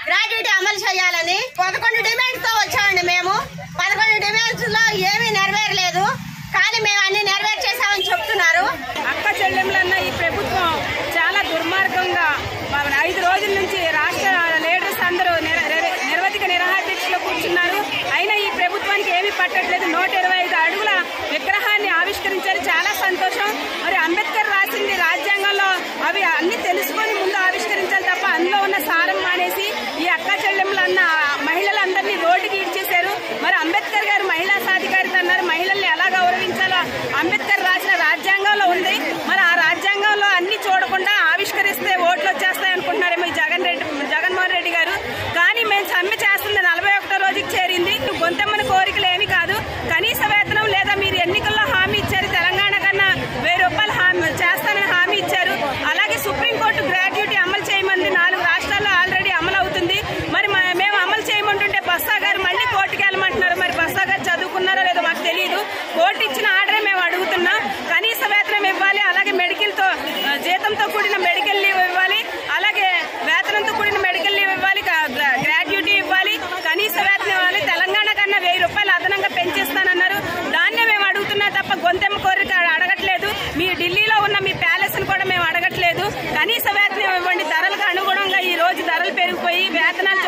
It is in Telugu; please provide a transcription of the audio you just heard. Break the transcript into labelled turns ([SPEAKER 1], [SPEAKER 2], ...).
[SPEAKER 1] గ్రాడ్యుయేట్ అమలు చేయాలని 11 డిమాండ్స్ తో వచ్చామండి. మేము 11 డిమాండ్స్ లో ఏమీ నెరవేరలేదు, కానీ మేము అన్ని నెరవేర్చేసామని చెప్తున్నారు.
[SPEAKER 2] అక్క చెల్లెములన్న ఈ ప్రభుత్వం చాలా దుర్మార్గంగా 5 రోజుల నుంచి రాష్ట్ర లీడర్స్ అందరూ నిరవధిక నిరాహారదీక్షలో కూర్చున్నారు. అయినా ఈ ప్రభుత్వానికి ఏమీ పట్టట్లేదు. 125 అడుగుల విగ్రహాన్ని ఆవిష్కరించారు, చాలా సంతోషం. మరి అంబేద్కర్ రాసింది రాజ్యాంగంలో అవి అన్ని తెలుసుకొని ముందు ఆవిష్కరించాలి తప్ప అందులో ఉన్న సారం మానేసి ఈ అక్క చెల్లెములన్న మహిళలందరినీ రోడ్డుకి ఈడ్చేశారు. మరి అంబేద్కర్ గారు మహిళా సాధికారిత అన్నారు, మహిళల్ని ఎలా గౌరవించాలో అంబేద్కర్ రాసిన రాజ్యాంగంలో ఉంది. మరి ఆ రాజ్యాంగంలో అన్ని చూడకుండా ఆవిష్కరిస్తే ఓట్లు వచ్చేస్తాయి అనుకుంటున్నారేమో ఈ జగన్మోహన్ రెడ్డి గారు. కానీ మేము సమ్మె చేస్తుంది 41వ రోజుకి చేరింది. గొంతెమ్మని కోరికలు ఏమి కాదు, కనీస వేతనం లేదా మీరు ఎన్నికల్లో హామీ ఇచ్చారు, తెలంగాణ కన్నా 1000 రూపాయలు హామీ చేస్తానని హామీ ఇచ్చారు. అలాగే సుప్రీంకోర్టు గ్రాడ్యుయేట్ అమలు చేయమంది 4 రాష్ట్రాల్లో ఆల్రెడీ అమలు అవుతుంది. మరి మేము అమలు చేయమంటుంటే బస్సా గారు మళ్ళీ కోర్టుకి వెళ్ళమంటున్నారు. మరి బస్సా గారు చదువుకున్నారో లేదో మాకు తెలియదు. కోర్టు ఇచ్చిన ఆర్డరే మేము అడుగుతున్నాం. కనీస వేతనం ఇవ్వాలి, అలాగే మెడికల్తో జీతంతో కూడిన మెడికల్ లీవ్ ఇవ్వాలి, అలాగే వేతనంతో కూడిన మెడికల్ లీవ్ ఇవ్వాలి, గ్రాడ్యుయేటీ ఇవ్వాలి, కనీస వేతనం ఇవ్వాలి. తెలంగాణ కన్నా 1000 రూపాయలు అదనంగా పెంచేస్తానన్నారు. దాన్నే మేము అడుగుతున్నా తప్ప గొంతెమ్మ కోరిక అడగట్లేదు. మీ ఢిల్లీలో ఉన్న మీ ప్యాలెస్ ను కూడా మేము అడగట్లేదు. కనీస వేతనం ఇవ్వండి. ధరలకు అనుగుణంగా ఈ రోజు ధరలు పెరిగిపోయి వేతనాలు